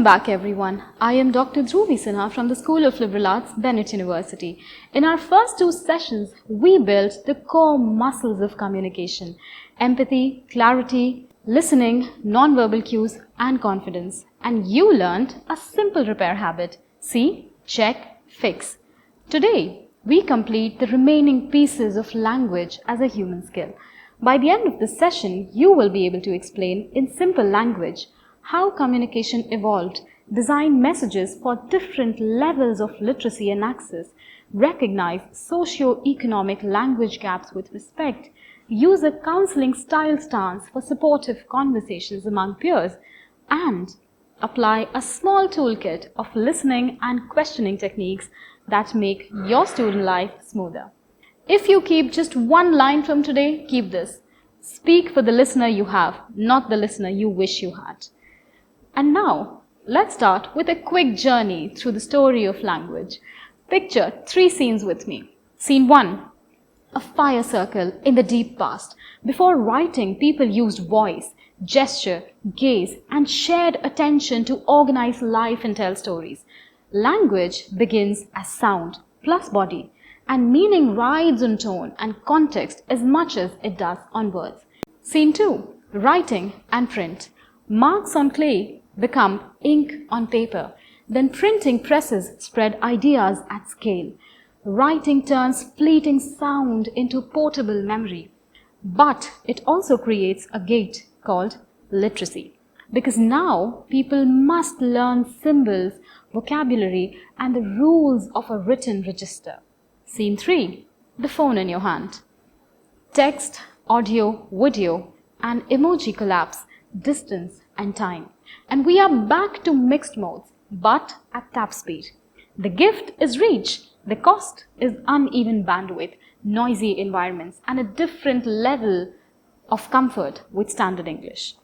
Welcome back everyone. I am Dr. Dhruvi Sinha from the School of Liberal Arts, Bennett University. In our first two sessions, we built the core muscles of communication: empathy, clarity, listening, non-verbal cues and confidence. And you learned a simple repair habit: see, check, fix. Today, we complete the remaining pieces of language as a human skill. By the end of this session, you will be able to explain in simple language how communication evolved, design messages for different levels of literacy and access, recognize socio-economic language gaps with respect, use a counseling style stance for supportive conversations among peers, and apply a small toolkit of listening and questioning techniques that make your student life smoother. If you keep just one line from today, keep this: speak for the listener you have, not the listener you wish you had. And now, let's start with a quick journey through the story of language. Picture three scenes with me. Scene 1. A fire circle in the deep past. Before writing, people used voice, gesture, gaze, and shared attention to organize life and tell stories. Language begins as sound plus body, and meaning rides on tone and context as much as it does on words. Scene 2. Writing and print. Marks on clay become ink on paper. Then printing presses spread ideas at scale. Writing turns fleeting sound into portable memory. But it also creates a gate called literacy, because now people must learn symbols, vocabulary, and the rules of a written register. Scene 3. The phone in your hand. Text, audio, video, and emoji collapse distance and time. And we are back to mixed modes, but at tap speed. The gift is reach. The cost is uneven bandwidth, noisy environments, and a different level of comfort with standard English.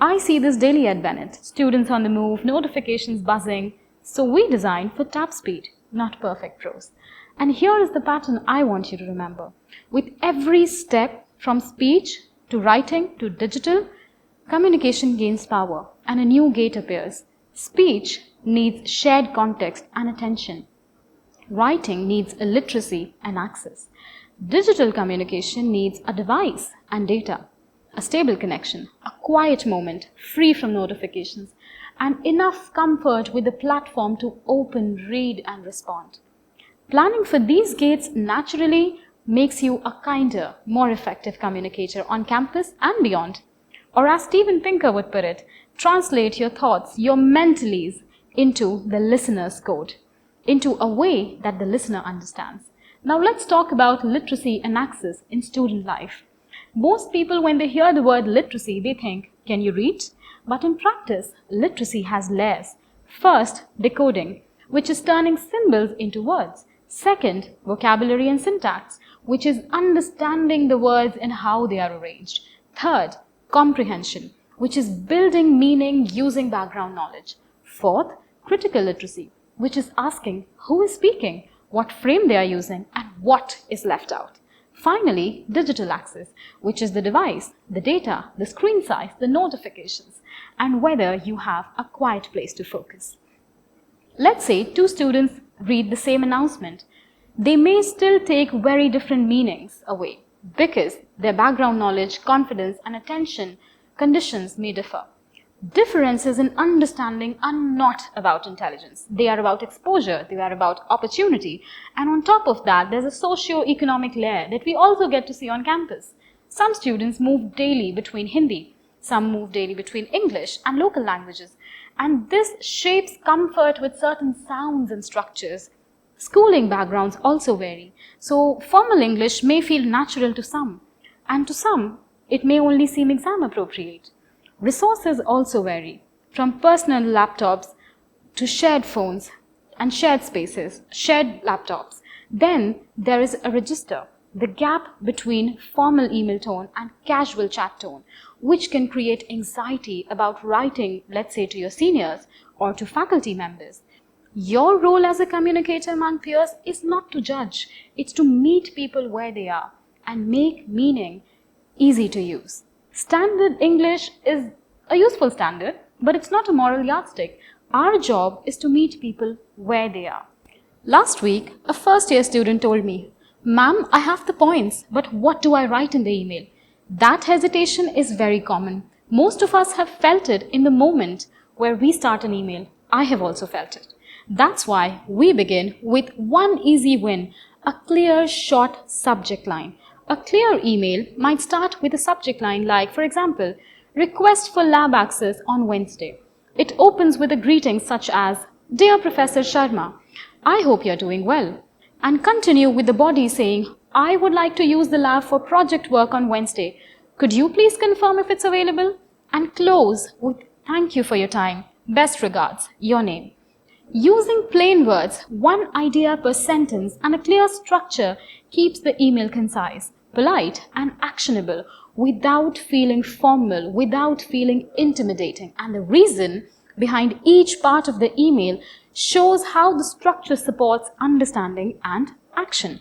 I see this daily at Bennett. Students on the move, notifications buzzing. So we design for tap speed, not perfect prose. And here is the pattern I want you to remember. With every step from speech to writing to digital, communication gains power and a new gate appears. Speech needs shared context and attention. Writing needs illiteracy and access. Digital communication needs a device and data, a stable connection, a quiet moment free from notifications, and enough comfort with the platform to open, read, and respond. Planning for these gates naturally makes you a kinder, more effective communicator on campus and beyond. Or as Steven Pinker would put it, translate your thoughts, your mentalies, into the listener's code, into a way that the listener understands. Now let's talk about literacy and access in student life. Most people, when they hear the word literacy, they think, can you read? But in practice, literacy has layers. First, decoding, which is turning symbols into words. Second, vocabulary and syntax, which is understanding the words and how they are arranged. Third, comprehension, which is building meaning using background knowledge. Fourth, critical literacy, which is asking who is speaking, what frame they are using, and what is left out. Finally, digital access, which is the device, the data, the screen size, the notifications, and whether you have a quiet place to focus. Let's say two students read the same announcement. They may still take very different meanings away because their background knowledge, confidence, and attention conditions may differ. Differences in understanding are not about intelligence. They are about exposure, they are about opportunity, and on top of that, there's a socio-economic layer that we also get to see on campus. Some students move daily between Hindi, some move daily between English and local languages, and this shapes comfort with certain sounds and structures. Schooling backgrounds also vary, so formal English may feel natural to some, and to some, it may only seem exam appropriate. Resources also vary, from personal laptops to shared phones and shared spaces, shared laptops. Then there is a register, the gap between formal email tone and casual chat tone, which can create anxiety about writing, let's say, to your seniors or to faculty members. Your role as a communicator among peers is not to judge, it's to meet people where they are and make meaning easy to use. Standard English is a useful standard, but it's not a moral yardstick. Our job is to meet people where they are. Last week, a first year student told me, "Ma'am, I have the points, but what do I write in the email?" That hesitation is very common. Most of us have felt it in the moment where we start an email. I have also felt it. That's why we begin with one easy win, a clear, short subject line. A clear email might start with a subject line like, for example, request for lab access on Wednesday. It opens with a greeting such as, "Dear Professor Sharma, I hope you're doing well," and continue with the body saying, "I would like to use the lab for project work on Wednesday. Could you please confirm if it's available?" And close with, "Thank you for your time. Best regards, your name." Using plain words, one idea per sentence, and a clear structure keeps the email concise, polite, and actionable without feeling formal, without feeling intimidating. And the reason behind each part of the email shows how the structure supports understanding and action.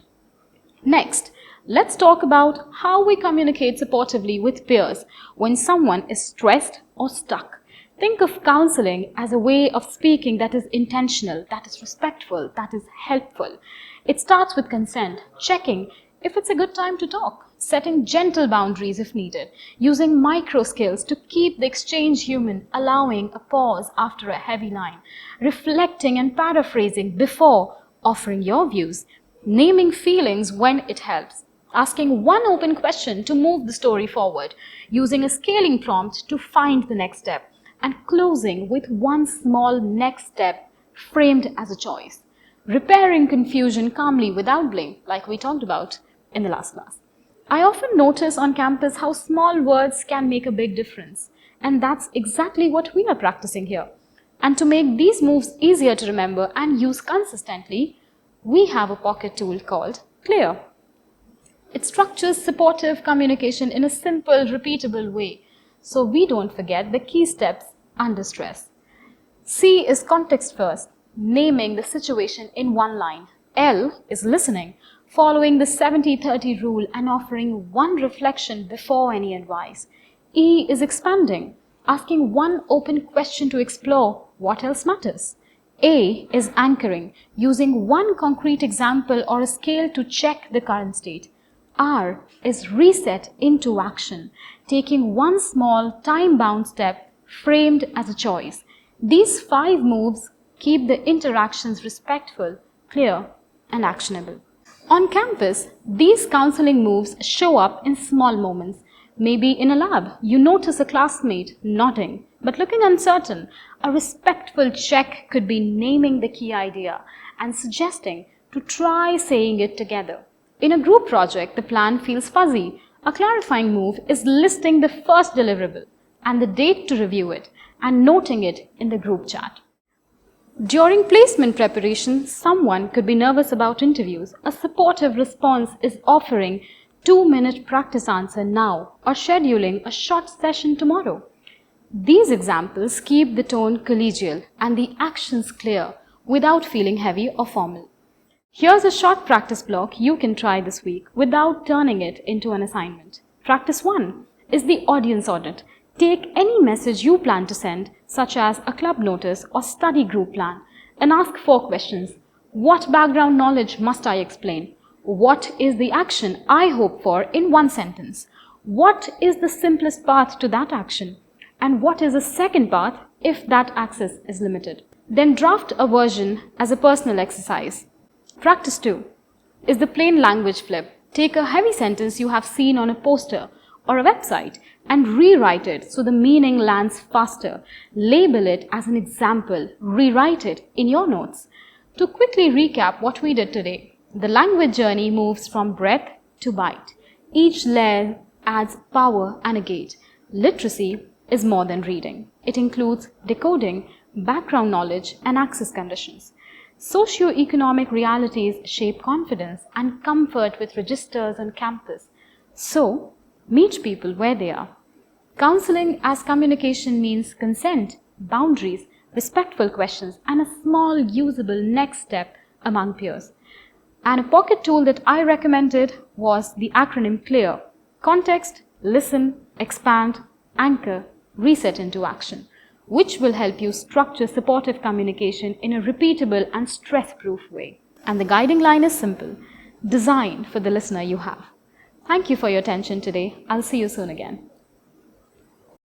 Next, let's talk about how we communicate supportively with peers when someone is stressed or stuck. Think of counseling as a way of speaking that is intentional, that is respectful, that is helpful. It starts with consent, checking if it's a good time to talk, setting gentle boundaries if needed, using micro skills to keep the exchange human, allowing a pause after a heavy line, reflecting and paraphrasing before offering your views, naming feelings when it helps, asking one open question to move the story forward, using a scaling prompt to find the next step, and closing with one small next step framed as a choice. Repairing confusion calmly without blame, like we talked about in the last class. I often notice on campus how small words can make a big difference, and that's exactly what we are practicing here. And to make these moves easier to remember and use consistently, we have a pocket tool called CLEAR. It structures supportive communication in a simple, repeatable way, so we don't forget the key steps under stress. C is context first, naming the situation in one line. L is listening, following the 70-30 rule and offering one reflection before any advice. E is expanding, asking one open question to explore what else matters. A is anchoring, using one concrete example or a scale to check the current state. R is reset into action, taking one small time-bound step framed as a choice. These 5 moves keep the interactions respectful, clear, and actionable. On campus, these counseling moves show up in small moments. Maybe in a lab, you notice a classmate nodding, but looking uncertain. A respectful check could be naming the key idea and suggesting to try saying it together. In a group project, the plan feels fuzzy. A clarifying move is listing the first deliverable and the date to review it and noting it in the group chat. During placement preparation, someone could be nervous about interviews. A supportive response is offering 2-minute practice answer now or scheduling a short session tomorrow. These examples keep the tone collegial and the actions clear without feeling heavy or formal. Here's a short practice block you can try this week without turning it into an assignment. Practice 1 is the audience audit. Take any message you plan to send, such as a club notice or study group plan, and ask 4 questions. What background knowledge must I explain? What is the action I hope for in one sentence? What is the simplest path to that action? And what is the second path if that access is limited? Then draft a version as a personal exercise. Practice 2 is the plain language flip. Take a heavy sentence you have seen on a poster or a website and rewrite it so the meaning lands faster. Label it as an example. Rewrite it in your notes. To quickly recap what we did today, the language journey moves from breadth to bite. Each layer adds power and a gate. Literacy is more than reading. It includes decoding, background knowledge, and access conditions. Socio-economic realities shape confidence and comfort with registers on campus. So, meet people where they are. Counseling as communication means consent, boundaries, respectful questions, and a small usable next step among peers. And a pocket tool that I recommended was the acronym CLEAR. Context, listen, expand, anchor, reset into action. which will help you structure supportive communication in a repeatable and stress-proof way. And the guiding line is simple: design for the listener you have. Thank you for your attention today. I'll see you soon again.